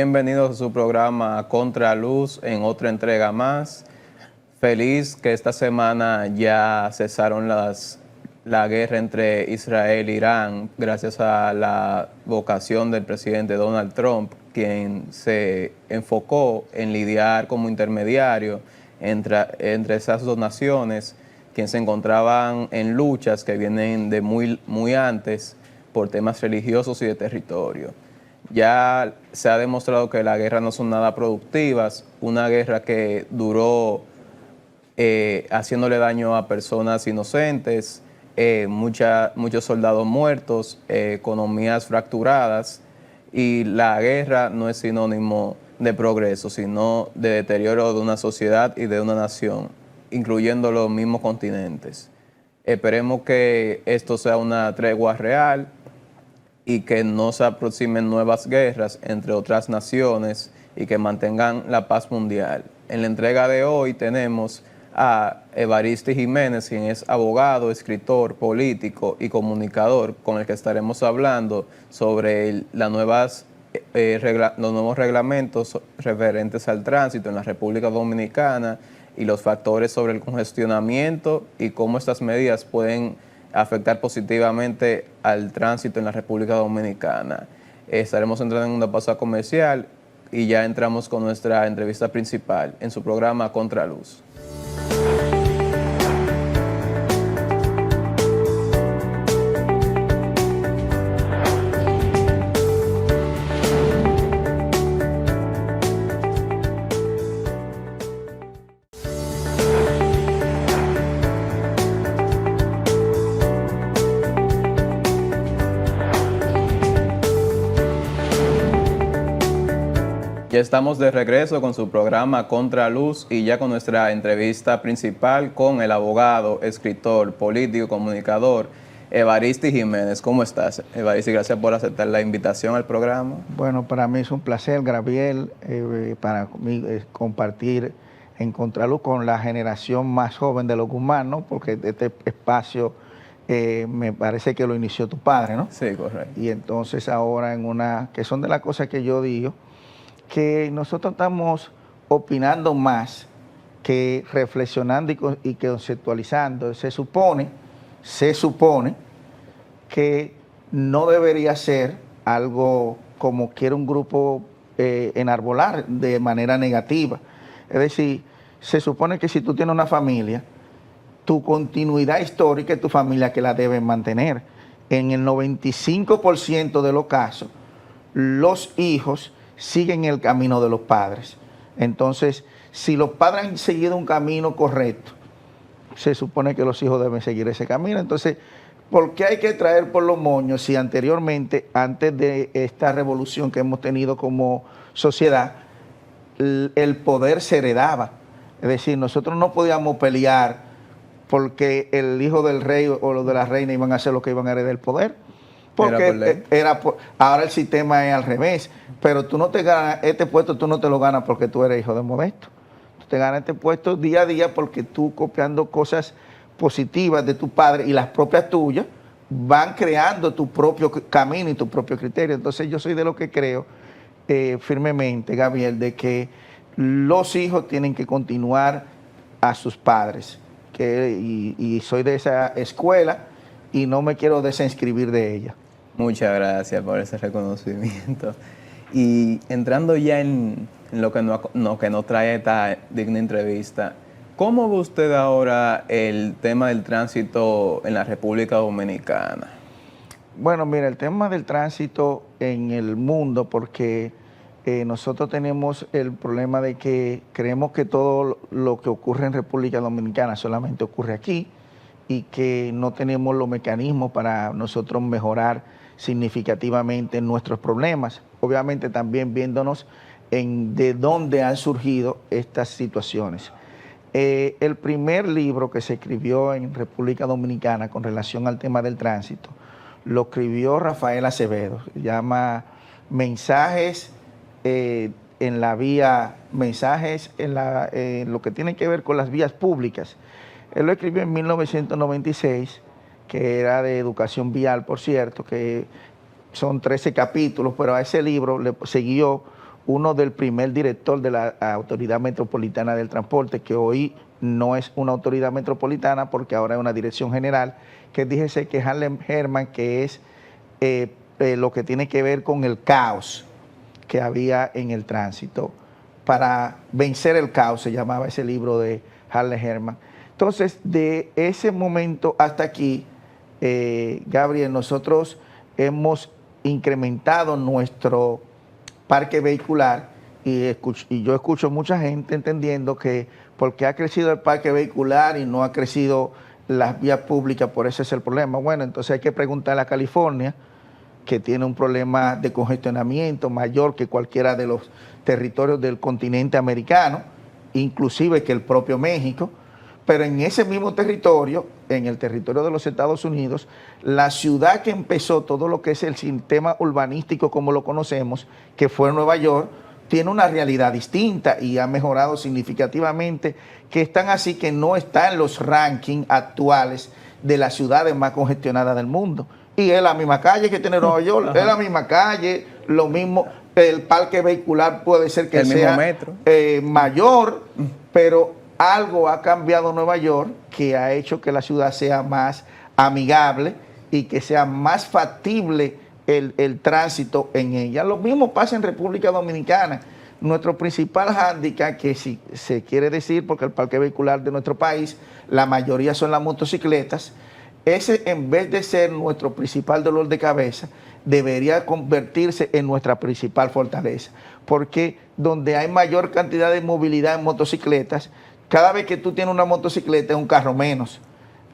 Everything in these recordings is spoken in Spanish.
Bienvenidos a su programa Contraluz en otra entrega más. Feliz que esta semana ya cesaron la guerra entre Israel e Irán gracias a la vocación del presidente Donald Trump, quien se enfocó en lidiar como intermediario entre esas dos naciones, quienes se encontraban en luchas que vienen de muy antes por temas religiosos y de territorio. Ya se ha demostrado que las guerras no son nada productivas, una guerra que duró haciéndole daño a personas inocentes, muchos soldados muertos, economías fracturadas, y la guerra no es sinónimo de progreso, sino de deterioro de una sociedad y de una nación, incluyendo los mismos continentes. Esperemos que esto sea una tregua real y que no se aproximen nuevas guerras entre otras naciones y que mantengan la paz mundial. En la entrega de hoy tenemos a Evaristi Jiménez, quien es abogado, escritor, político y comunicador, con el que estaremos hablando sobre los nuevos reglamentos referentes al tránsito en la República Dominicana y los factores sobre el congestionamiento y cómo estas medidas pueden afectar positivamente al tránsito en la República Dominicana. Estaremos entrando en una pausa comercial y ya entramos con nuestra entrevista principal en su programa Contraluz. Ya estamos de regreso con su programa Contraluz y ya con nuestra entrevista principal con el abogado, escritor, político, comunicador, Evaristi Jiménez. ¿Cómo estás, Evaristi? Gracias por aceptar la invitación al programa. Bueno, para mí es un placer, Gabriel, para mí compartir en Contraluz con la generación más joven de los humanos, porque este espacio me parece que lo inició tu padre, ¿no? Sí, correcto. Y entonces ahora que son de las cosas que yo digo, que nosotros estamos opinando más que reflexionando y conceptualizando. Se supone que no debería ser algo como quiere un grupo enarbolar de manera negativa. Es decir, se supone que si tú tienes una familia, tu continuidad histórica es tu familia que la debe mantener. En el 95% de los casos, los hijos siguen el camino de los padres. Entonces, si los padres han seguido un camino correcto, se supone que los hijos deben seguir ese camino. Entonces, ¿por qué hay que traer por los moños si anteriormente, antes de esta revolución que hemos tenido como sociedad, el poder se heredaba? Es decir, nosotros no podíamos pelear porque el hijo del rey o los de la reina iban a hacer lo que iban a heredar el poder. Porque ahora el sistema es al revés, pero tú no te ganas este puesto, tú no te lo ganas porque tú eres hijo de Modesto. Tú te ganas este puesto día a día porque tú, copiando cosas positivas de tu padre y las propias tuyas, van creando tu propio camino y tu propio criterio. Entonces yo soy de lo que creo firmemente, Gabriel, de que los hijos tienen que continuar a sus padres, y soy de esa escuela y no me quiero desinscribir de ella. Muchas gracias por ese reconocimiento. Y entrando ya en lo que nos trae esta digna entrevista, ¿cómo ve usted ahora el tema del tránsito en la República Dominicana? Bueno, mira, el tema del tránsito en el mundo, porque nosotros tenemos el problema de que creemos que todo lo que ocurre en República Dominicana solamente ocurre aquí y que no tenemos los mecanismos para nosotros mejorar significativamente nuestros problemas. Obviamente también viéndonos de dónde han surgido estas situaciones. El primer libro que se escribió en República Dominicana con relación al tema del tránsito lo escribió Rafael Acevedo. Se llama Mensajes en lo que tiene que ver con las vías públicas. Él lo escribió en 1996, que era de educación vial, por cierto, que son 13 capítulos, pero a ese libro le siguió uno del primer director de la Autoridad Metropolitana del Transporte, que hoy no es una autoridad metropolitana porque ahora es una dirección general, que dijese que Harlem Herman, que es lo que tiene que ver con el caos que había en el tránsito. Para vencer el caos, se llamaba ese libro de Harlem Herman. Entonces, de ese momento hasta aquí, Gabriel, nosotros hemos incrementado nuestro parque vehicular y yo escucho mucha gente entendiendo que porque ha crecido el parque vehicular y no ha crecido las vías públicas, por eso es el problema. Bueno, entonces hay que preguntarle a California, que tiene un problema de congestionamiento mayor que cualquiera de los territorios del continente americano, inclusive que el propio México, pero en ese mismo territorio, en el territorio de los Estados Unidos, la ciudad que empezó todo lo que es el sistema urbanístico como lo conocemos, que fue Nueva York, tiene una realidad distinta y ha mejorado significativamente, que están así que no está en los rankings actuales de las ciudades más congestionadas del mundo. Y es la misma calle que tiene Nueva York, es la misma calle, lo mismo, el parque vehicular puede ser que sea mayor, pero algo ha cambiado en Nueva York que ha hecho que la ciudad sea más amigable y que sea más factible el tránsito en ella. Lo mismo pasa en República Dominicana. Nuestro principal hándicap, que si se quiere decir, porque el parque vehicular de nuestro país, la mayoría son las motocicletas, ese en vez de ser nuestro principal dolor de cabeza, debería convertirse en nuestra principal fortaleza, porque donde hay mayor cantidad de movilidad en motocicletas, cada vez que tú tienes una motocicleta es un carro menos.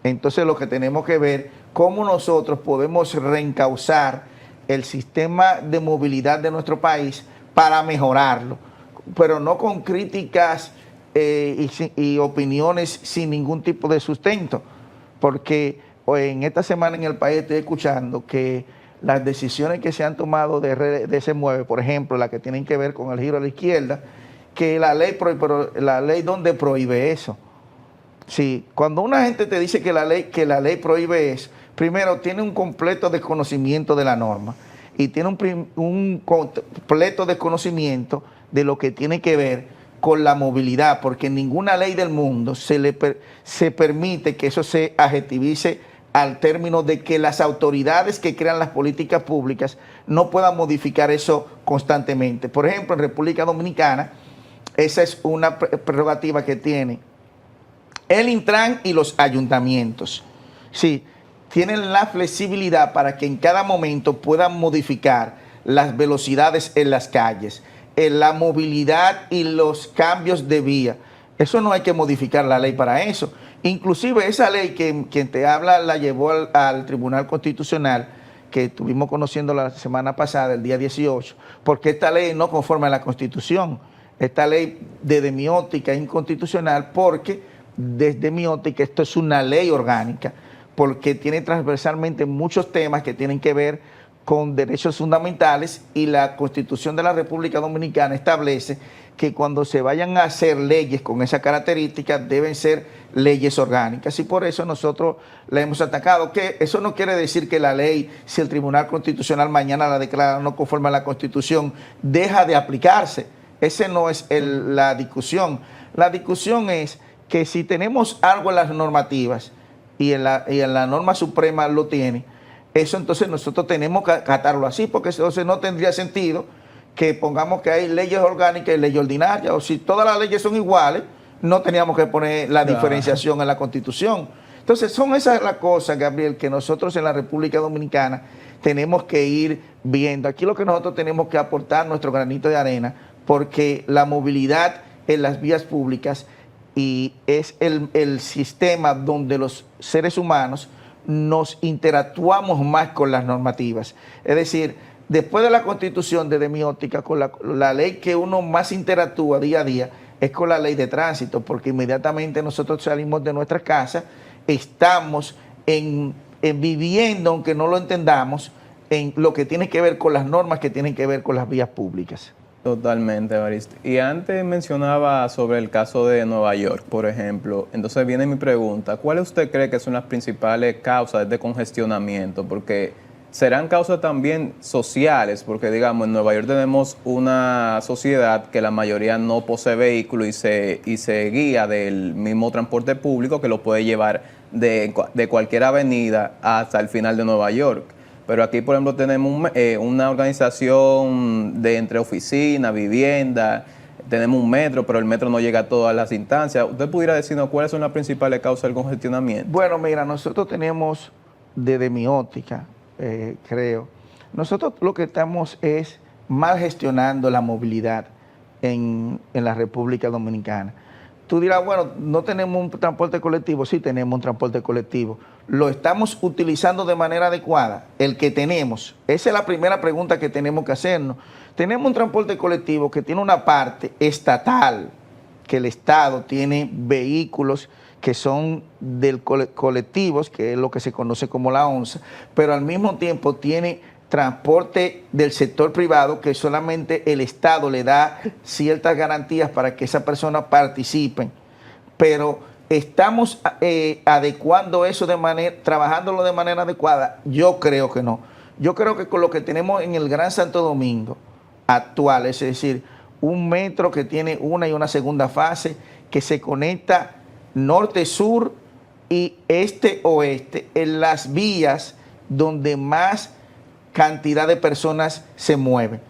Entonces lo que tenemos que ver, cómo nosotros podemos reencauzar el sistema de movilidad de nuestro país para mejorarlo, pero no con críticas y opiniones sin ningún tipo de sustento, porque en esta semana en el país estoy escuchando que las decisiones que se han tomado de Se Mueve, por ejemplo, las que tienen que ver con el giro a la izquierda, que la ley prohíbe, pero la ley ¿dónde prohíbe eso? Sí, cuando una gente te dice que la ley prohíbe eso, primero tiene un completo desconocimiento de la norma y tiene un completo desconocimiento de lo que tiene que ver con la movilidad, porque en ninguna ley del mundo se permite que eso se adjetivice al término de que las autoridades que crean las políticas públicas no puedan modificar eso constantemente. Por ejemplo, en República Dominicana, esa es una prerrogativa que tiene el Intran y los ayuntamientos. Sí, tienen la flexibilidad para que en cada momento puedan modificar las velocidades en las calles, en la movilidad y los cambios de vía. Eso no hay que modificar la ley para eso. Inclusive esa ley que quien te habla la llevó al Tribunal Constitucional, que estuvimos conociendo la semana pasada, el día 18, porque esta ley no conforma a la Constitución. Esta ley, desde mi óptica, es inconstitucional porque desde mi óptica esto es una ley orgánica, porque tiene transversalmente muchos temas que tienen que ver con derechos fundamentales y la Constitución de la República Dominicana establece que cuando se vayan a hacer leyes con esas características deben ser leyes orgánicas y por eso nosotros la hemos atacado. Que eso no quiere decir que la ley, si el Tribunal Constitucional mañana la declara no conforme a la Constitución, deja de aplicarse. Esa no es la discusión. La discusión es que si tenemos algo en las normativas y en la norma suprema lo tiene, eso entonces nosotros tenemos que acatarlo así, porque entonces no tendría sentido que pongamos que hay leyes orgánicas y leyes ordinarias, o si todas las leyes son iguales, no teníamos que poner la diferenciación en la Constitución. Entonces son esas las cosas, Gabriel, que nosotros en la República Dominicana tenemos que ir viendo. Aquí lo que nosotros tenemos que aportar nuestro granito de arena, porque la movilidad en las vías públicas y es el sistema donde los seres humanos nos interactuamos más con las normativas. Es decir, después de la Constitución, desde mi óptica, con la ley que uno más interactúa día a día es con la ley de tránsito, porque inmediatamente nosotros salimos de nuestra casa, estamos viviendo, aunque no lo entendamos, en lo que tiene que ver con las normas que tienen que ver con las vías públicas. Totalmente, Evaristo. Y antes mencionaba sobre el caso de Nueva York, por ejemplo. Entonces viene mi pregunta, ¿cuáles usted cree que son las principales causas de congestionamiento? Porque ¿Serán causas también sociales? Porque, digamos, en Nueva York tenemos una sociedad que la mayoría no posee vehículo y se guía del mismo transporte público que lo puede llevar de cualquier avenida hasta el final de Nueva York. Pero aquí, por ejemplo, tenemos una organización de entre oficina, vivienda, tenemos un metro, pero el metro no llega a todas las instancias. ¿Usted pudiera decirnos cuáles son las principales causas del congestionamiento? Bueno, mira, nosotros tenemos, desde mi óptica, creo, nosotros lo que estamos es mal gestionando la movilidad en la República Dominicana. Tú dirás, bueno, no tenemos un transporte colectivo. Sí tenemos un transporte colectivo. ¿Lo estamos utilizando de manera adecuada? El que tenemos. Esa es la primera pregunta que tenemos que hacernos. Tenemos un transporte colectivo que tiene una parte estatal, que el Estado tiene vehículos que son del colectivos, que es lo que se conoce como la ONSA, pero al mismo tiempo tiene transporte del sector privado que solamente el Estado le da ciertas garantías para que esas personas participen, pero estamos adecuando eso trabajándolo de manera adecuada. Yo creo que no. Yo creo que con lo que tenemos en el Gran Santo Domingo actual, es decir, un metro que tiene una y una segunda fase, que se conecta norte-sur y este-oeste en las vías donde más cantidad de personas se mueven.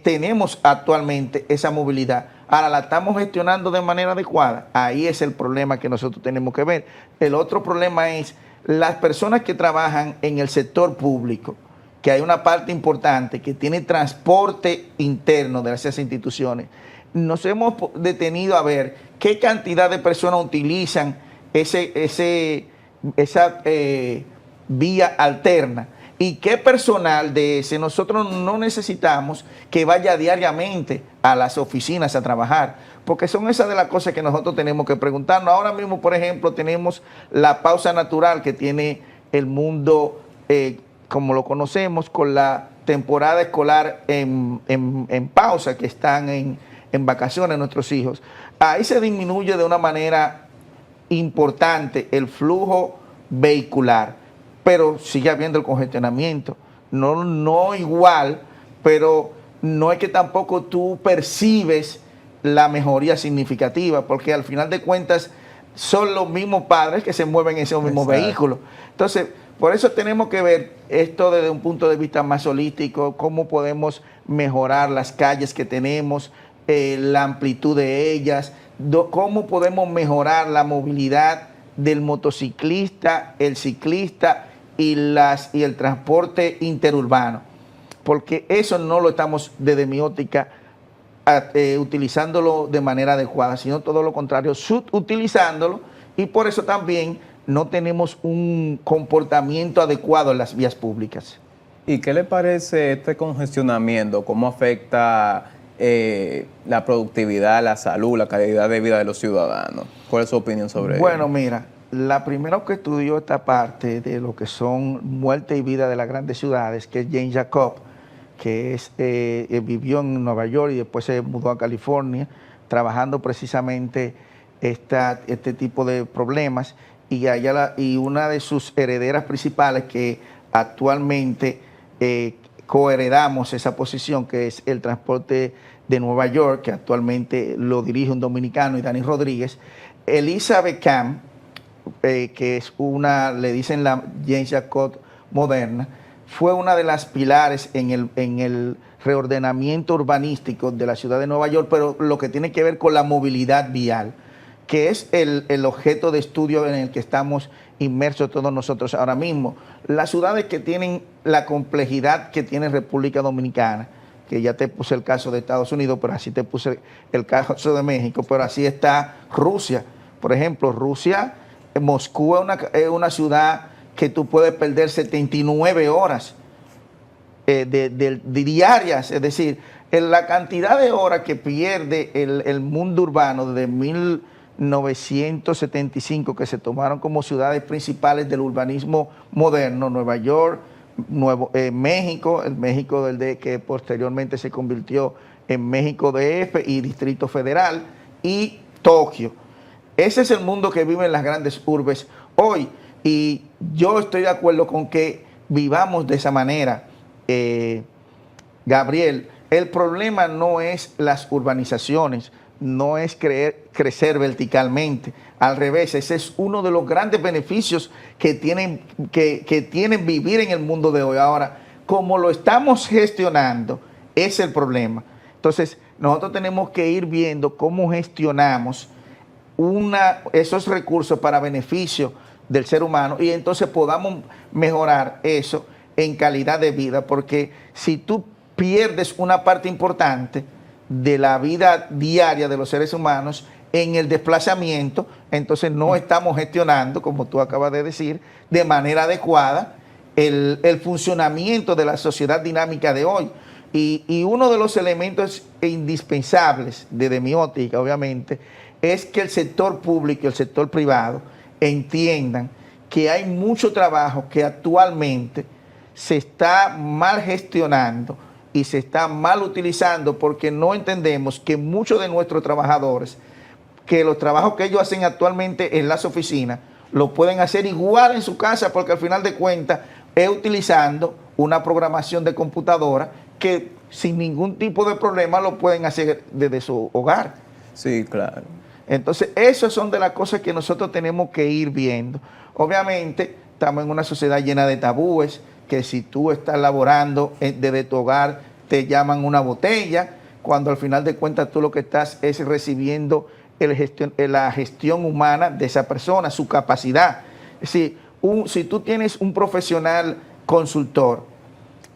Tenemos actualmente esa movilidad. Ahora la estamos gestionando de manera adecuada. Ahí es el problema que nosotros tenemos que ver. El otro problema es las personas que trabajan en el sector público, que hay una parte importante que tiene transporte interno de esas instituciones. Nos hemos detenido a ver qué cantidad de personas utilizan esa vía alterna y qué personal de ese nosotros no necesitamos que vaya diariamente a las oficinas a trabajar, porque son esas de las cosas que nosotros tenemos que preguntarnos. Ahora mismo, por ejemplo, tenemos la pausa natural que tiene el mundo como lo conocemos, con la temporada escolar en pausa, que están en vacaciones nuestros hijos. Ahí se disminuye de una manera importante el flujo vehicular, pero sigue habiendo el congestionamiento. No igual, pero no es que tampoco tú percibes la mejoría significativa, porque al final de cuentas son los mismos padres que se mueven en esos mismos vehículos. Entonces, por eso tenemos que ver esto desde un punto de vista más holístico, cómo podemos mejorar las calles que tenemos, la amplitud de ellas, cómo podemos mejorar la movilidad del motociclista, el ciclista y el transporte interurbano, porque eso no lo estamos, desde mi óptica, utilizándolo de manera adecuada, sino todo lo contrario, subutilizándolo, y por eso también no tenemos un comportamiento adecuado en las vías públicas. ¿Y qué le parece este congestionamiento? ¿Cómo afecta la productividad, la salud, la calidad de vida de los ciudadanos? ¿Cuál es su opinión sobre ello? Bueno, mira, la primera que estudió esta parte de lo que son muerte y vida de las grandes ciudades, que es Jane Jacob, que vivió en Nueva York y después se mudó a California, trabajando precisamente este tipo de problemas, y una de sus herederas principales, que actualmente coheredamos esa posición, que es el transporte de Nueva York, que actualmente lo dirige un dominicano, y Dani Rodríguez. Elizabeth Camp, que es le dicen la Jane Jacob moderna, fue una de las pilares en el reordenamiento urbanístico de la ciudad de Nueva York, pero lo que tiene que ver con la movilidad vial, que es el objeto de estudio en el que estamos inmersos todos nosotros ahora mismo. Las ciudades que tienen la complejidad que tiene República Dominicana, que ya te puse el caso de Estados Unidos, pero así te puse el caso de México, pero así está Rusia. Por ejemplo, Rusia, Moscú es una ciudad que tú puedes perder 79 horas diarias, es decir, en la cantidad de horas que pierde el mundo urbano desde 1975, que se tomaron como ciudades principales del urbanismo moderno: Nueva York, México, el México que posteriormente se convirtió en México DF y Distrito Federal, y Tokio. Ese es el mundo que viven las grandes urbes hoy, y yo estoy de acuerdo con que vivamos de esa manera. Gabriel, el problema no es las urbanizaciones, no es crecer verticalmente. Al revés, ese es uno de los grandes beneficios que tienen vivir en el mundo de hoy. Ahora, como lo estamos gestionando, es el problema. Entonces, nosotros tenemos que ir viendo cómo gestionamos esos recursos para beneficio del ser humano y entonces podamos mejorar eso en calidad de vida, porque si tú pierdes una parte importante de la vida diaria de los seres humanos en el desplazamiento, entonces no estamos gestionando, como tú acabas de decir, de manera adecuada el funcionamiento de la sociedad dinámica de hoy. Y uno de los elementos indispensables desde mi óptica, obviamente, es que el sector público y el sector privado entiendan que hay mucho trabajo que actualmente se está mal gestionando y se está mal utilizando porque no entendemos que muchos de nuestros trabajadores, que los trabajos que ellos hacen actualmente en las oficinas, lo pueden hacer igual en su casa porque al final de cuentas es utilizando una programación de computadora que sin ningún tipo de problema lo pueden hacer desde su hogar. Sí, claro. Entonces, esas son de las cosas que nosotros tenemos que ir viendo. Obviamente, estamos en una sociedad llena de tabúes, que si tú estás laborando desde tu hogar, te llaman una botella, cuando al final de cuentas tú lo que estás es recibiendo la gestión humana de esa persona, su capacidad. Es decir, si tú tienes un profesional consultor,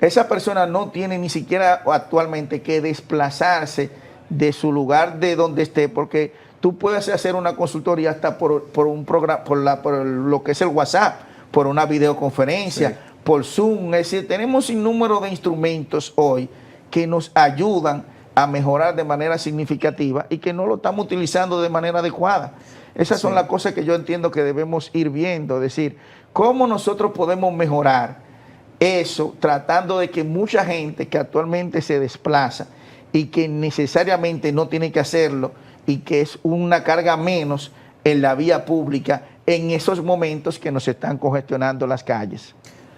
esa persona no tiene ni siquiera actualmente que desplazarse de su lugar de donde esté, porque tú puedes hacer una consultoría hasta por un programa, por lo que es el WhatsApp, por una videoconferencia, sí, por Zoom. Es decir, tenemos un número de instrumentos hoy que nos ayudan a mejorar de manera significativa y que no lo estamos utilizando de manera adecuada. Esas son las cosas que yo entiendo que debemos ir viendo, es decir, cómo nosotros podemos mejorar eso, tratando de que mucha gente que actualmente se desplaza y que necesariamente no tiene que hacerlo y que es una carga menos en la vía pública en esos momentos que nos están congestionando las calles.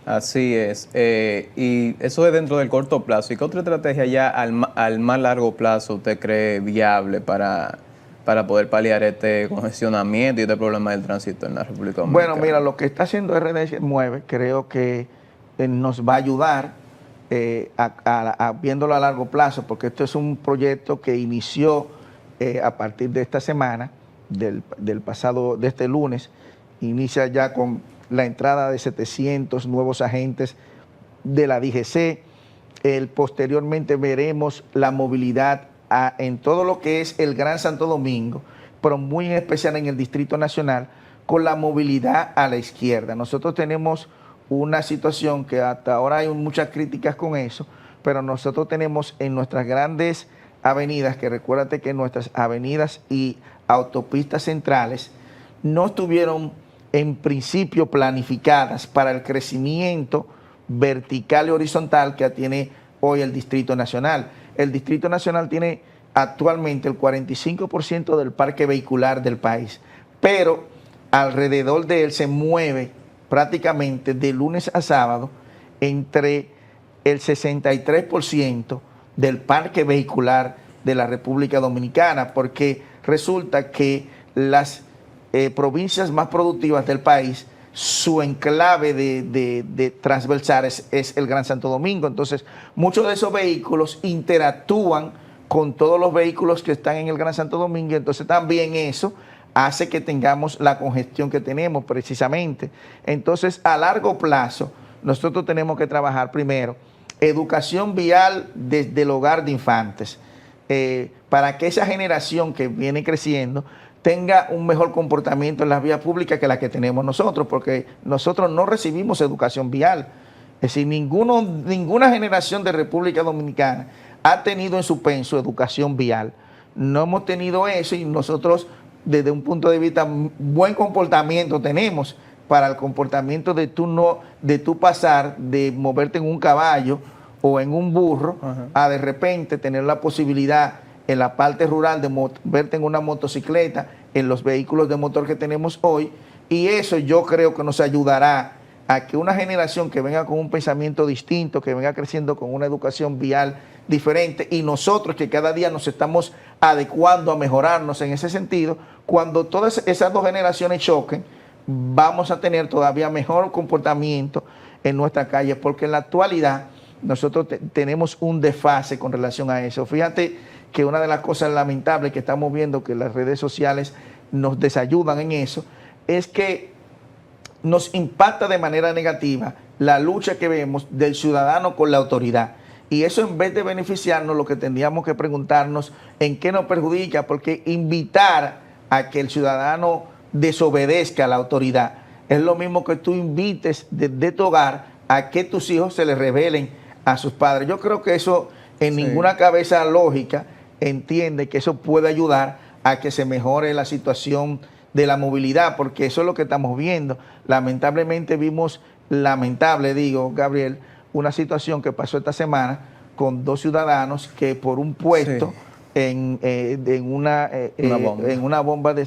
Así es, y eso es dentro del corto plazo. ¿Y qué otra estrategia ya al más largo plazo usted cree viable para poder paliar este congestionamiento y este problema del tránsito en la República Dominicana? Bueno, mira, lo que está haciendo RD Mueve creo que nos va a ayudar viéndolo a largo plazo, porque esto es un proyecto que inició a partir de esta semana, de este lunes, inicia ya con la entrada de 700 nuevos agentes de la DGC. Posteriormente veremos la movilidad en todo lo que es el Gran Santo Domingo, pero muy en especial en el Distrito Nacional, con la movilidad a la izquierda. Nosotros tenemos una situación que hasta ahora hay muchas críticas con eso, pero nosotros tenemos en nuestras grandes avenidas, que recuérdate que nuestras avenidas y autopistas centrales no estuvieron en principio planificadas para el crecimiento vertical y horizontal que tiene hoy el Distrito Nacional. El Distrito Nacional tiene actualmente el 45% del parque vehicular del país, pero alrededor de él se mueve prácticamente de lunes a sábado entre el 63% del parque vehicular de la República Dominicana, porque resulta que las provincias más productivas del país, su enclave de transversales es el Gran Santo Domingo. Entonces, muchos de esos vehículos interactúan con todos los vehículos que están en el Gran Santo Domingo, entonces también eso hace que tengamos la congestión que tenemos precisamente. Entonces, a largo plazo, nosotros tenemos que trabajar primero educación vial desde el hogar de infantes, para que esa generación que viene creciendo tenga un mejor comportamiento en las vías públicas que la que tenemos nosotros, porque nosotros no recibimos educación vial. Es decir, ninguna generación de República Dominicana ha tenido en su penso educación vial. No hemos tenido eso y nosotros, desde un punto de vista, buen comportamiento tenemos para el comportamiento de tú pasar de moverte en un caballo o en un burro, a de repente tener la posibilidad en la parte rural de moverte en una motocicleta, en los vehículos de motor que tenemos hoy, y eso yo creo que nos ayudará a que una generación que venga con un pensamiento distinto, que venga creciendo con una educación vial diferente, y nosotros que cada día nos estamos adecuando a mejorarnos en ese sentido, cuando todas esas dos generaciones choquen, vamos a tener todavía mejor comportamiento en nuestra calle, porque en la actualidad nosotros tenemos un desfase con relación a eso. Fíjate que una de las cosas lamentables que estamos viendo, que las redes sociales nos desayudan en eso, es que nos impacta de manera negativa la lucha que vemos del ciudadano con la autoridad. Y eso, en vez de beneficiarnos, lo que tendríamos que preguntarnos en qué nos perjudica, porque invitar a que el ciudadano desobedezca a la autoridad es lo mismo que tú invites desde tu hogar a que tus hijos se les rebelen a sus padres. Yo creo que eso en ninguna cabeza lógica entiende que eso puede ayudar a que se mejore la situación de la movilidad, porque eso es lo que estamos viendo. Lamentablemente vimos, Gabriel, una situación que pasó esta semana con dos ciudadanos que por un puesto en una bomba de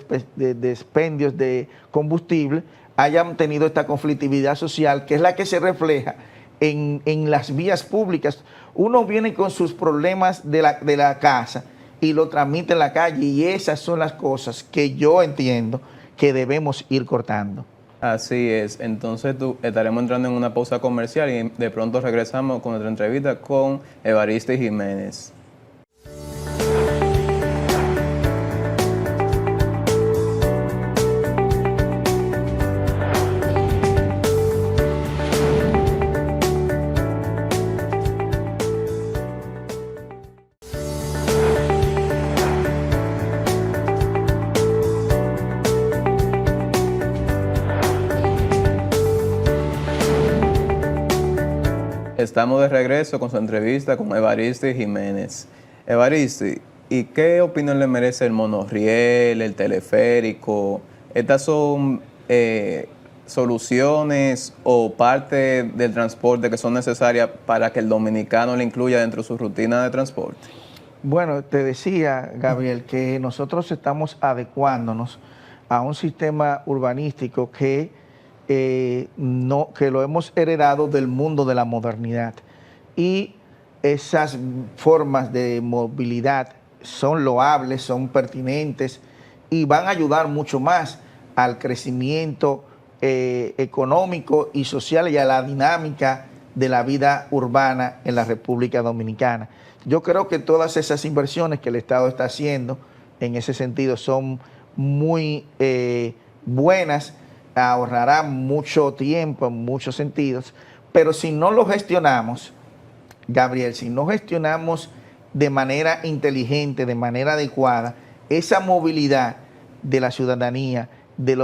expendios de combustible hayan tenido esta conflictividad social, que es la que se refleja en las vías públicas. Uno viene con sus problemas de la casa y lo transmite en la calle, y esas son las cosas que yo entiendo que debemos ir cortando. Así es. Entonces estaremos entrando en una pausa comercial y de pronto regresamos con nuestra entrevista con Evaristo Jiménez. Estamos de regreso con su entrevista con Evaristo Jiménez. Evaristo, ¿y qué opinión le merece el monorriel, el teleférico? ¿Estas son soluciones o parte del transporte que son necesarias para que el dominicano le incluya dentro de su rutina de transporte? Bueno, te decía, Gabriel, que nosotros estamos adecuándonos a un sistema urbanístico que lo hemos heredado del mundo de la modernidad, y esas formas de movilidad son loables, son pertinentes y van a ayudar mucho más al crecimiento económico y social y a la dinámica de la vida urbana en la República Dominicana. Yo creo que todas esas inversiones que el Estado está haciendo en ese sentido son muy buenas, ahorrará mucho tiempo en muchos sentidos, pero si no lo gestionamos, Gabriel, si no gestionamos de manera inteligente, de manera adecuada, esa movilidad de la ciudadanía, de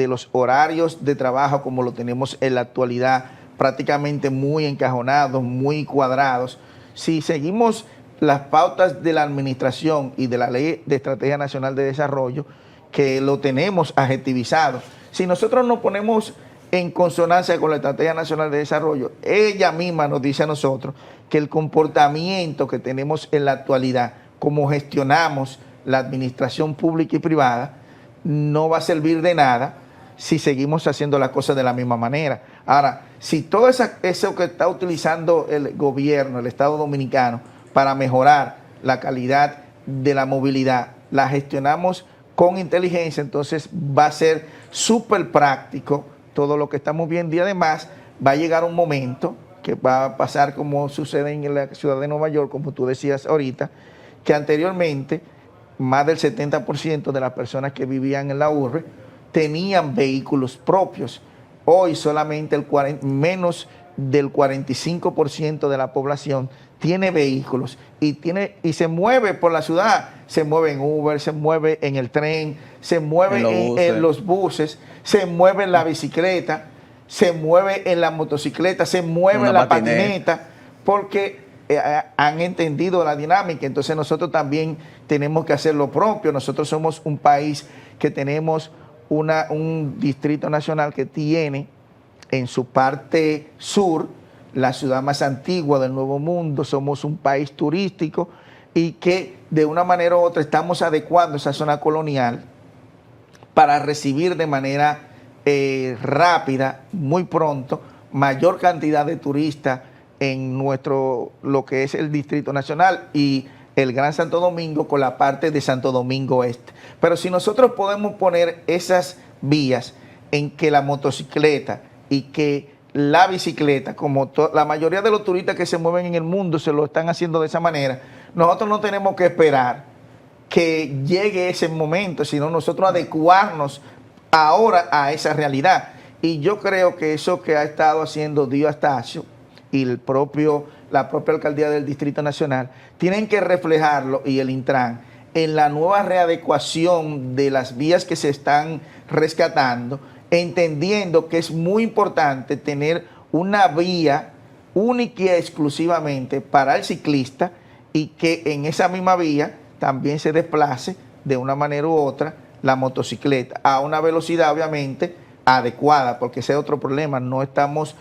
los horarios de trabajo como lo tenemos en la actualidad, prácticamente muy encajonados, muy cuadrados, si seguimos las pautas de la administración y de la Ley de Estrategia Nacional de Desarrollo, que lo tenemos adjetivizado, si nosotros nos ponemos en consonancia con la Estrategia Nacional de Desarrollo, ella misma nos dice a nosotros que el comportamiento que tenemos en la actualidad, como gestionamos la administración pública y privada, no va a servir de nada si seguimos haciendo las cosas de la misma manera. Ahora, si todo eso que está utilizando el gobierno, el Estado Dominicano, para mejorar la calidad de la movilidad, la gestionamos con inteligencia, entonces va a ser súper práctico todo lo que estamos viendo, y además va a llegar un momento que va a pasar como sucede en la ciudad de Nueva York, como tú decías ahorita, que anteriormente más del 70% de las personas que vivían en la urbe tenían vehículos propios. Hoy solamente menos del 45% de la población tiene vehículos y se mueve por la ciudad, se mueve en Uber, se mueve en el tren, se mueve en los buses, se mueve en la bicicleta, se mueve en la motocicleta, se mueve en la patineta, porque han entendido la dinámica. Entonces nosotros también tenemos que hacer lo propio. Nosotros somos un país que tenemos un distrito nacional que tiene en su parte sur la ciudad más antigua del Nuevo Mundo. Somos un país turístico y que de una manera u otra estamos adecuando esa zona colonial para recibir de manera rápida, muy pronto, mayor cantidad de turistas en lo que es el Distrito Nacional y el Gran Santo Domingo con la parte de Santo Domingo Este. Pero si nosotros podemos poner esas vías en que la motocicleta y que la bicicleta, como la mayoría de los turistas que se mueven en el mundo se lo están haciendo de esa manera, nosotros no tenemos que esperar que llegue ese momento, sino nosotros adecuarnos ahora a esa realidad. Y yo creo que eso que ha estado haciendo Dio Astacio y la propia alcaldía del Distrito Nacional tienen que reflejarlo, y el Intran, en la nueva readecuación de las vías que se están rescatando, entendiendo que es muy importante tener una vía única y exclusivamente para el ciclista y que en esa misma vía también se desplace de una manera u otra la motocicleta a una velocidad obviamente adecuada, porque ese es otro problema. No estamos,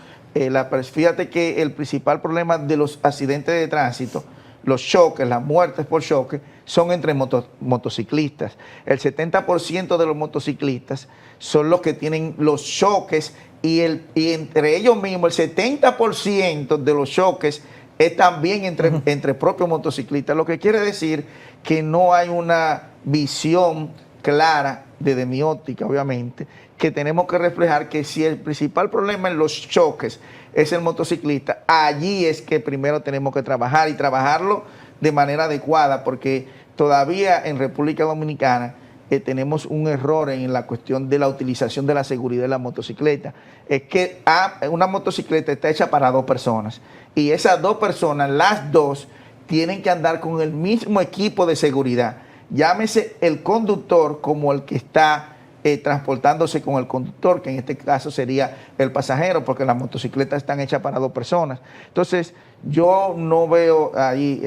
fíjate que el principal problema de los accidentes de tránsito, los choques, las muertes por choque, son entre motociclistas. El 70% de los motociclistas son los que tienen los choques y entre ellos mismos el 70% de los choques es también entre propios motociclistas, lo que quiere decir que no hay una visión clara desde mi óptica, obviamente, que tenemos que reflejar que si el principal problema en los choques es el motociclista, allí es que primero tenemos que trabajar y trabajarlo de manera adecuada, porque todavía en República Dominicana tenemos un error en la cuestión de la utilización de la seguridad de la motocicleta. Es que una motocicleta está hecha para 2 personas y esas 2 personas, las dos, tienen que andar con el mismo equipo de seguridad. Llámese el conductor como el que está transportándose con el conductor, que en este caso sería el pasajero, porque las motocicletas están hechas para 2 personas. Entonces, yo no veo ahí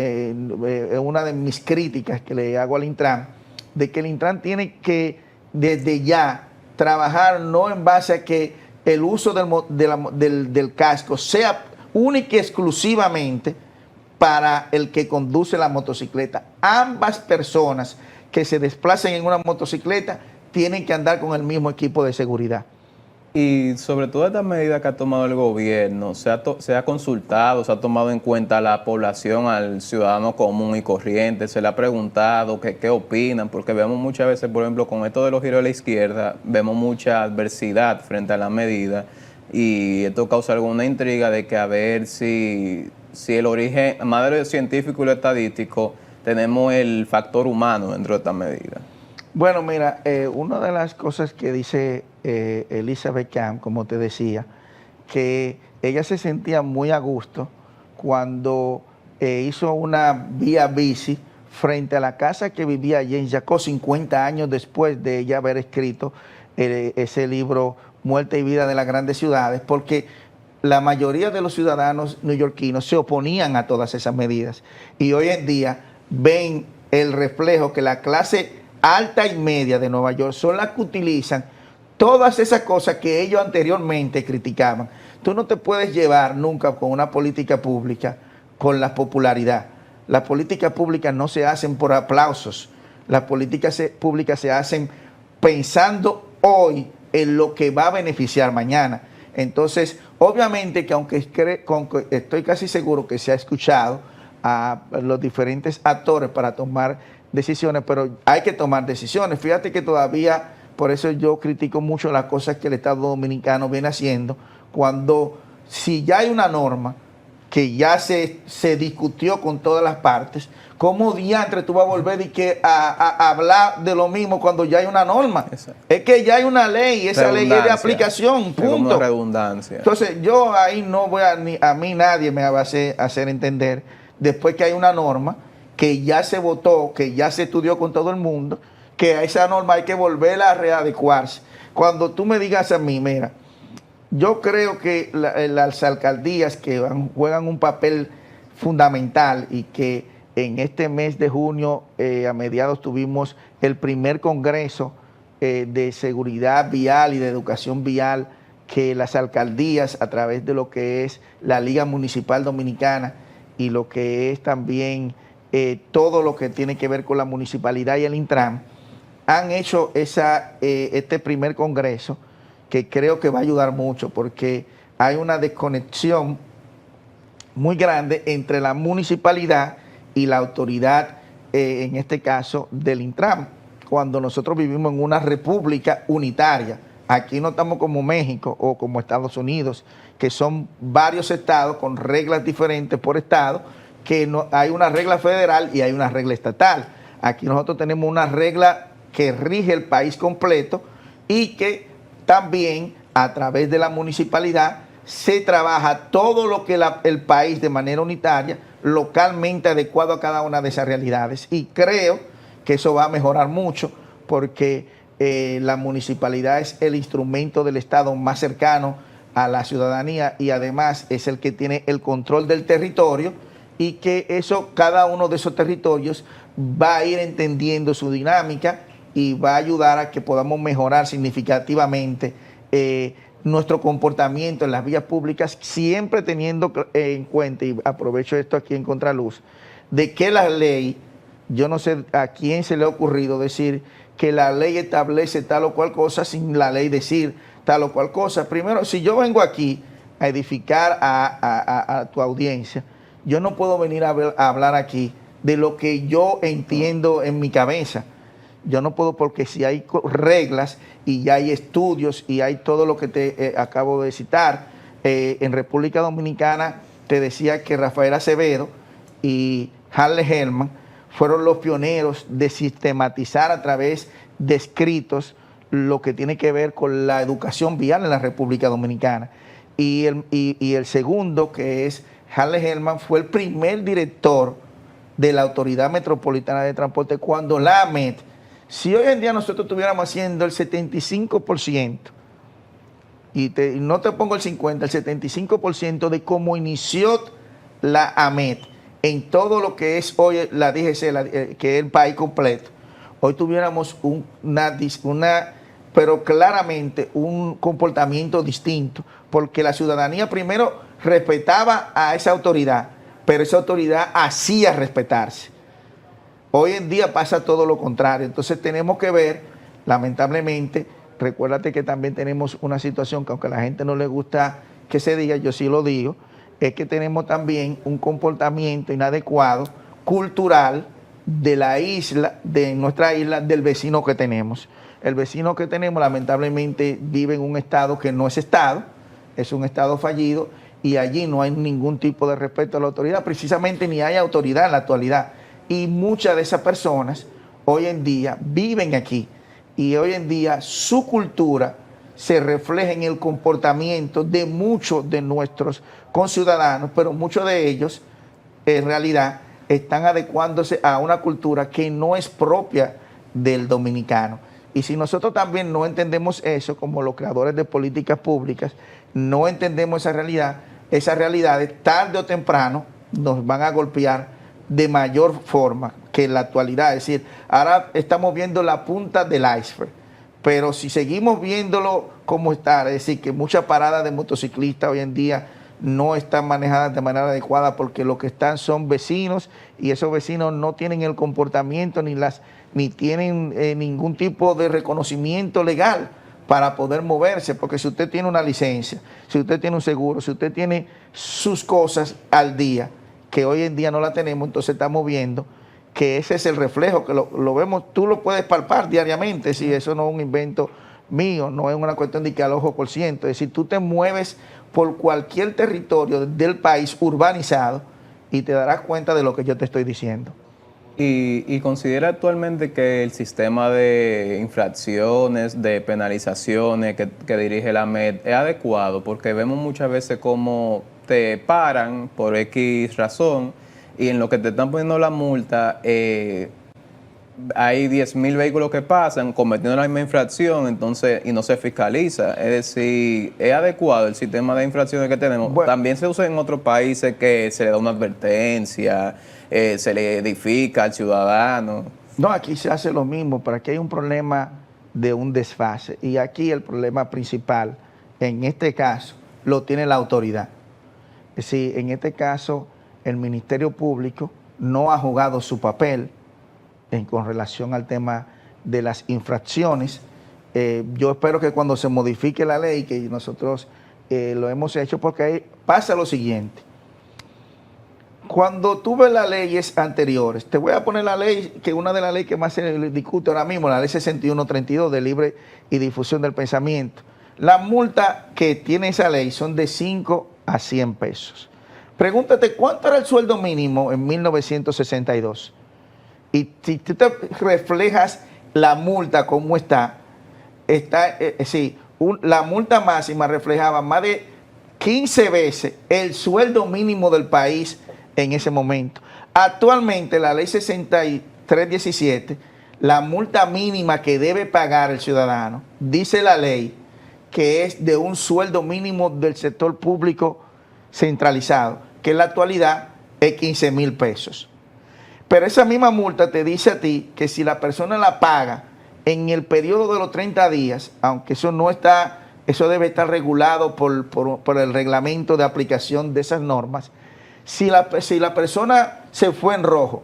una de mis críticas que le hago al Intran, de que el Intran tiene que desde ya trabajar no en base a que el uso del casco sea única y exclusivamente para el que conduce la motocicleta. Ambas personas que se desplacen en una motocicleta tienen que andar con el mismo equipo de seguridad. Y sobre todo esta medida que ha tomado el gobierno, se ha consultado, se ha tomado en cuenta a la población, al ciudadano común y corriente, se le ha preguntado qué opinan, porque vemos muchas veces, por ejemplo, con esto de los giros a la izquierda, vemos mucha adversidad frente a la medida y esto causa alguna intriga de que a ver si el origen, más de lo científico y lo estadístico, tenemos el factor humano dentro de esta medida. Bueno, mira, una de las cosas que dice Elizabeth Camp, como te decía, que ella se sentía muy a gusto cuando hizo una vía bici frente a la casa que vivía James Jacob 50 años después de ella haber escrito ese libro Muerte y Vida de las Grandes Ciudades, porque la mayoría de los ciudadanos neoyorquinos se oponían a todas esas medidas y hoy en día ven el reflejo que la clase alta y media de Nueva York son las que utilizan todas esas cosas que ellos anteriormente criticaban. Tú no te puedes llevar nunca con una política pública con la popularidad. Las políticas públicas no se hacen por aplausos. Las políticas públicas se hacen pensando hoy en lo que va a beneficiar mañana. Entonces, obviamente que aunque estoy casi seguro que se ha escuchado a los diferentes actores para tomar decisiones, pero hay que tomar decisiones. Fíjate que todavía, por eso yo critico mucho las cosas que el Estado Dominicano viene haciendo, cuando si ya hay una norma que ya se discutió con todas las partes, ¿cómo diantre tú vas a volver a hablar de lo mismo cuando ya hay una norma? Exacto. Es que ya hay una ley y esa ley es de aplicación, punto. Es como redundancia. Entonces yo ahí no voy a mí nadie me va a hacer entender, después que hay una norma que ya se votó, que ya se estudió con todo el mundo, que a esa norma hay que volverla a readecuarse. Cuando tú me digas a mí, mira, yo creo que las alcaldías que juegan un papel fundamental y que en este mes de junio, a mediados, tuvimos el primer congreso de seguridad vial y de educación vial, que las alcaldías, a través de lo que es la Liga Municipal Dominicana y lo que es también todo lo que tiene que ver con la municipalidad y el Intran, han hecho este primer congreso. que creo que va a ayudar mucho, porque hay una desconexión muy grande entre la municipalidad y la autoridad, en este caso del Intran, cuando nosotros vivimos en una república unitaria. Aquí no estamos como México o como Estados Unidos, que son varios estados con reglas diferentes por estado, que no, hay una regla federal y hay una regla estatal. Aquí nosotros tenemos una regla que rige el país completo y que también a través de la municipalidad se trabaja todo lo que el país de manera unitaria, localmente adecuado a cada una de esas realidades. Y creo que eso va a mejorar mucho porque la municipalidad es el instrumento del Estado más cercano a la ciudadanía y además es el que tiene el control del territorio y que eso, cada uno de esos territorios va a ir entendiendo su dinámica y va a ayudar a que podamos mejorar significativamente nuestro comportamiento en las vías públicas, siempre teniendo en cuenta, y aprovecho esto aquí en Contraluz, de que la ley, yo no sé a quién se le ha ocurrido decir que la ley establece tal o cual cosa sin la ley decir tal o cual cosa. Primero, si yo vengo aquí a edificar a tu audiencia, yo no puedo venir a hablar aquí de lo que yo entiendo en mi cabeza. Yo no puedo, porque si hay reglas y ya hay estudios y hay todo lo que te acabo de citar, en República Dominicana te decía que Rafael Acevedo y Harley Hellman fueron los pioneros de sistematizar a través de escritos lo que tiene que ver con la educación vial en la República Dominicana. Y el segundo, que es Harley Hellman, fue el primer director de la Autoridad Metropolitana de Transporte cuando la AMET. Si hoy en día nosotros estuviéramos haciendo el 75%, y no te pongo el 50%, el 75% de cómo inició la AMET en todo lo que es hoy la DGC, que es el país completo, hoy tuviéramos pero claramente un comportamiento distinto, porque la ciudadanía primero respetaba a esa autoridad, pero esa autoridad hacía respetarse. Hoy en día pasa todo lo contrario, entonces tenemos que ver, lamentablemente, recuérdate que también tenemos una situación que aunque a la gente no le gusta que se diga, yo sí lo digo, es que tenemos también un comportamiento inadecuado, cultural, de la isla, de nuestra isla, del vecino que tenemos. El vecino que tenemos lamentablemente vive en un estado que no es estado, es un estado fallido y allí no hay ningún tipo de respeto a la autoridad, precisamente ni hay autoridad en la actualidad. Y muchas de esas personas hoy en día viven aquí y hoy en día su cultura se refleja en el comportamiento de muchos de nuestros conciudadanos, pero muchos de ellos en realidad están adecuándose a una cultura que no es propia del dominicano. Y si nosotros también no entendemos eso, como los creadores de políticas públicas, no entendemos esas realidades tarde o temprano nos van a golpear de mayor forma que en la actualidad. Es decir, ahora estamos viendo la punta del iceberg, pero si seguimos viéndolo como está, es decir, que muchas paradas de motociclistas hoy en día no están manejadas de manera adecuada porque lo que están son vecinos y esos vecinos no tienen el comportamiento ni tienen ningún tipo de reconocimiento legal para poder moverse, porque si usted tiene una licencia, si usted tiene un seguro, si usted tiene sus cosas al día, que hoy en día no la tenemos, entonces estamos viendo que ese es el reflejo, que lo vemos, tú lo puedes palpar diariamente, si eso no es un invento mío, no es una cuestión de que al ojo por ciento, es decir, tú te mueves por cualquier territorio del país urbanizado y te darás cuenta de lo que yo te estoy diciendo. Y considera actualmente que el sistema de infracciones, de penalizaciones que dirige la AMET es adecuado, porque vemos muchas veces cómo te paran por X razón y en lo que te están poniendo la multa hay 10,000 vehículos que pasan cometiendo la misma infracción, entonces, y no se fiscaliza. Es decir, es adecuado el sistema de infracciones que tenemos. Bueno, también se usa en otros países que se le da una advertencia, se le edifica al ciudadano. No, aquí se hace lo mismo, pero aquí hay un problema de un desfase. Y aquí el problema principal, en este caso, lo tiene la autoridad. Es decir, en este caso, el Ministerio Público no ha jugado su papel con relación al tema de las infracciones Yo espero que cuando se modifique la ley, que nosotros lo hemos hecho, porque ahí pasa lo siguiente. Cuando tú ves las leyes anteriores, te voy a poner la ley, que una de las leyes que más se discute ahora mismo, la ley 6132 de libre y difusión del pensamiento. La multa que tiene esa ley son de 5 a 100 pesos. Pregúntate, ¿cuánto era el sueldo mínimo en 1962? Y si tú te reflejas la multa como la multa máxima reflejaba más de 15 veces el sueldo mínimo del país en ese momento. Actualmente la ley 6317, la multa mínima que debe pagar el ciudadano, dice la ley que es de un sueldo mínimo del sector público centralizado, que en la actualidad es 15,000 pesos. Pero esa misma multa te dice a ti que si la persona la paga en el periodo de los 30 días, aunque eso no está, eso debe estar regulado por el reglamento de aplicación de esas normas. Si la persona se fue en rojo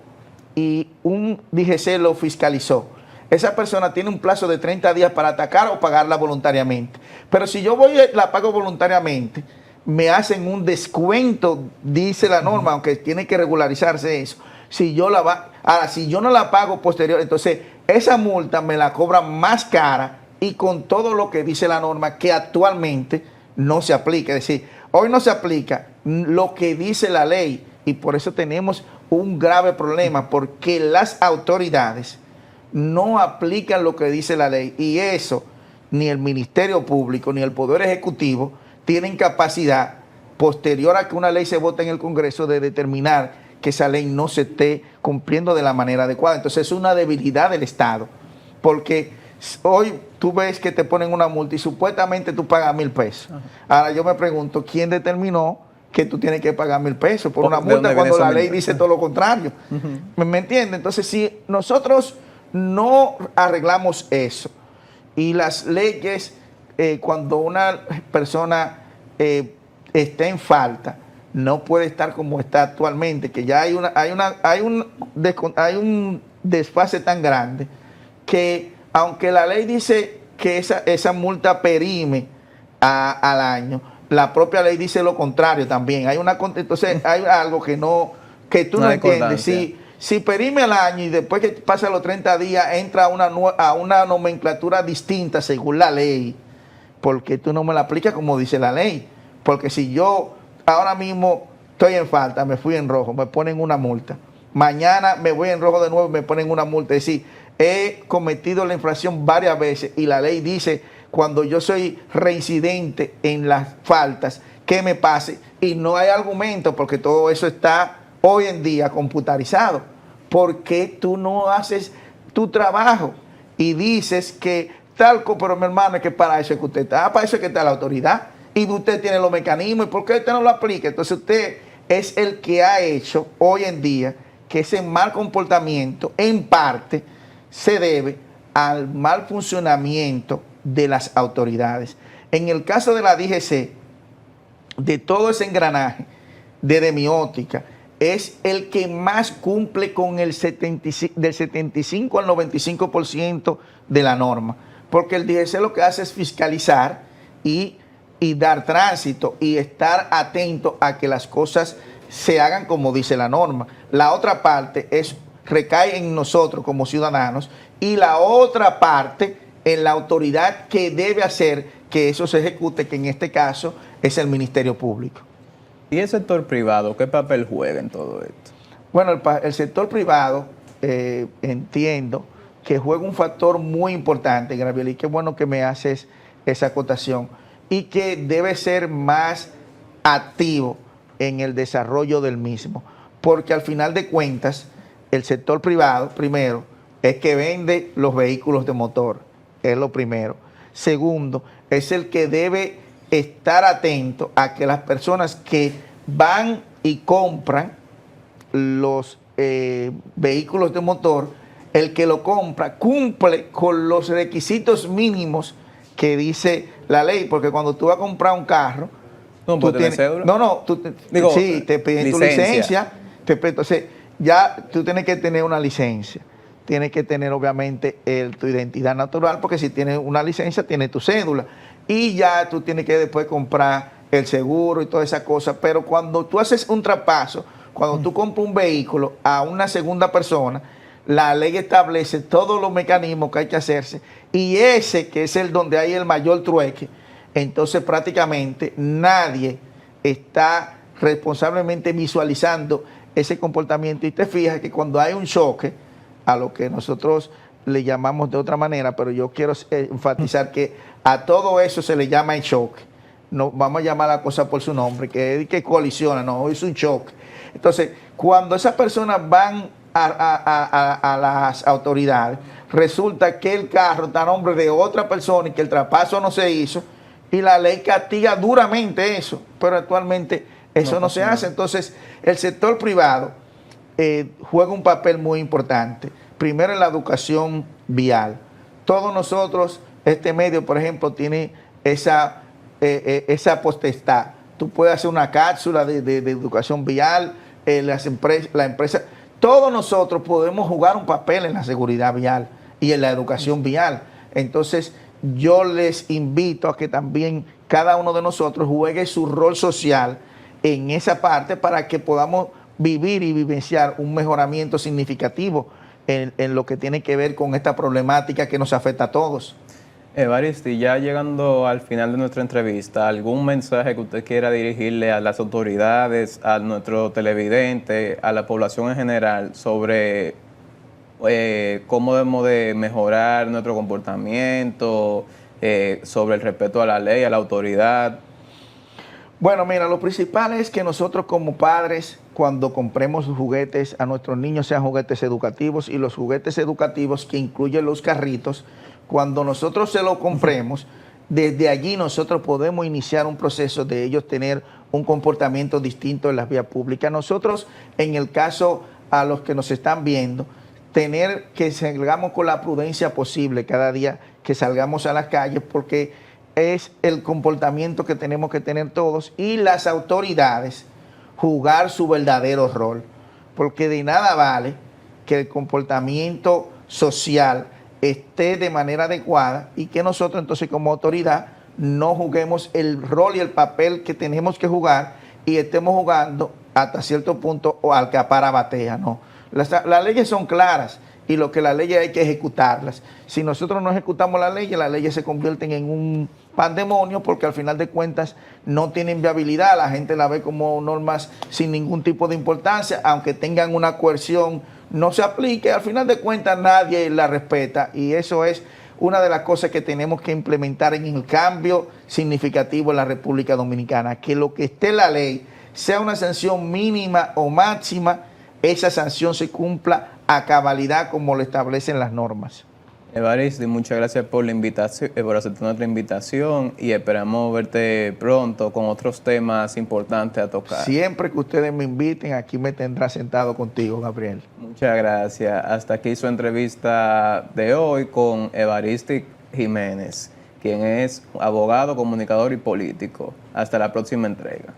y un DGC lo fiscalizó, esa persona tiene un plazo de 30 días para atacar o pagarla voluntariamente. Pero si yo voy y la pago voluntariamente, me hacen un descuento, dice la norma, aunque tiene que regularizarse eso. Si yo no la pago posterior, entonces esa multa me la cobran más cara y con todo lo que dice la norma que actualmente no se aplica. Es decir, hoy no se aplica lo que dice la ley y por eso tenemos un grave problema, porque las autoridades no aplican lo que dice la ley y eso ni el Ministerio Público ni el Poder Ejecutivo tienen capacidad posterior a que una ley se vote en el Congreso de determinar que esa ley no se esté cumpliendo de la manera adecuada. Entonces es una debilidad del Estado, porque hoy tú ves que te ponen una multa y supuestamente tú pagas 1,000 pesos. Ahora yo me pregunto, ¿quién determinó que tú tienes que pagar 1,000 pesos por una multa cuando la ley dice todo lo contrario? ¿Me entiendes? Entonces si nosotros no arreglamos eso y las leyes, cuando una persona está en falta, no puede estar como está actualmente, que ya hay un desfase tan grande que aunque la ley dice que esa multa perime al año, la propia ley dice lo contrario también. Entonces hay algo que tú no entiendes. Si perime al año y después que pasan los 30 días entra a una nomenclatura distinta según la ley, porque tú no me la aplicas como dice la ley. Porque si yo ahora mismo estoy en falta, me fui en rojo, me ponen una multa. Mañana me voy en rojo de nuevo, me ponen una multa. Es decir, he cometido la infracción varias veces y la ley dice, cuando yo soy reincidente en las faltas, que me pase. Y no hay argumento porque todo eso está hoy en día computarizado. ¿Por qué tú no haces tu trabajo y dices que pero mi hermano, es que para eso es que usted está, para eso es que está la autoridad? Y usted tiene los mecanismos, ¿y por qué usted no lo aplica? Entonces usted es el que ha hecho hoy en día que ese mal comportamiento en parte se debe al mal funcionamiento de las autoridades. En el caso de la DGC, de todo ese engranaje de demiótica, es el que más cumple con del 75 al 95% de la norma, porque el DGC lo que hace es fiscalizar y dar tránsito y estar atento a que las cosas se hagan como dice la norma. La otra parte recae en nosotros como ciudadanos y la otra parte en la autoridad que debe hacer que eso se ejecute, que en este caso es el Ministerio Público. ¿Y el sector privado qué papel juega en todo esto? Bueno, el sector privado entiendo que juega un factor muy importante, Gabriel, y qué bueno que me haces esa acotación, y que debe ser más activo en el desarrollo del mismo, porque al final de cuentas, el sector privado, primero, es que vende los vehículos de motor, es lo primero. Segundo, es el que debe estar atento a que las personas que van y compran los vehículos de motor, el que lo compra cumple con los requisitos mínimos que dice la ley, porque cuando tú vas a comprar un carro, no, tú tienes, cédula. Sí, te piden tu licencia, entonces ya tú tienes que tener una licencia, tienes que tener obviamente tu identidad natural, porque si tienes una licencia, tienes tu cédula. Y ya tú tienes que después comprar el seguro y toda esa cosa. Pero cuando tú haces un traspaso, cuando tú compras un vehículo a una segunda persona, la ley establece todos los mecanismos que hay que hacerse. Y ese que es el donde hay el mayor trueque, entonces prácticamente nadie está responsablemente visualizando ese comportamiento. Y te fijas que cuando hay un choque, a lo que nosotros le llamamos de otra manera, pero yo quiero enfatizar que a todo eso se le llama el choque. No vamos a llamar la cosa por su nombre, que colisiona, no, es un choque. Entonces, cuando esas personas van a las autoridades, resulta que el carro está a nombre de otra persona y que el traspaso no se hizo, y la ley castiga duramente eso, pero actualmente eso no se hace. Entonces, el sector privado juega un papel muy importante. Primero en la educación vial. Todos nosotros, este medio, por ejemplo, tiene esa potestad. Tú puedes hacer una cápsula de educación vial, la empresa, todos nosotros podemos jugar un papel en la seguridad vial y en la educación vial. Entonces, yo les invito a que también cada uno de nosotros juegue su rol social en esa parte para que podamos vivir y vivenciar un mejoramiento significativo en lo que tiene que ver con esta problemática que nos afecta a todos. Evaristi, ya llegando al final de nuestra entrevista, ¿algún mensaje que usted quiera dirigirle a las autoridades, a nuestro televidente, a la población en general sobre cómo debemos de mejorar nuestro comportamiento, sobre el respeto a la ley, a la autoridad? Bueno, mira, lo principal es que nosotros como padres, cuando compremos juguetes a nuestros niños, sean juguetes educativos, y los juguetes educativos que incluyen los carritos, cuando nosotros se los compremos, desde allí nosotros podemos iniciar un proceso de ellos tener un comportamiento distinto en las vías públicas. Nosotros, en el caso a los que nos están viendo, tener que salgamos con la prudencia posible cada día que salgamos a las calles, porque es el comportamiento que tenemos que tener todos, y las autoridades jugar su verdadero rol, porque de nada vale que el comportamiento social esté de manera adecuada y que nosotros entonces como autoridad no juguemos el rol y el papel que tenemos que jugar y estemos jugando hasta cierto punto o al que para batea, no. Las leyes son claras y lo que las leyes hay que ejecutarlas. Si nosotros no ejecutamos las leyes se convierten en un pandemonio, porque al final de cuentas no tienen viabilidad, la gente la ve como normas sin ningún tipo de importancia, aunque tengan una coerción, no se aplique, al final de cuentas nadie la respeta, y eso es una de las cosas que tenemos que implementar en el cambio significativo en la República Dominicana, que lo que esté en la ley, sea una sanción mínima o máxima, esa sanción se cumpla a cabalidad como lo establecen las normas. Evaristi, muchas gracias por la invitación, por aceptar nuestra invitación, y esperamos verte pronto con otros temas importantes a tocar. Siempre que ustedes me inviten, aquí me tendrá sentado contigo, Gabriel. Muchas gracias. Hasta aquí su entrevista de hoy con Evaristi Jiménez, quien es abogado, comunicador y político. Hasta la próxima entrega.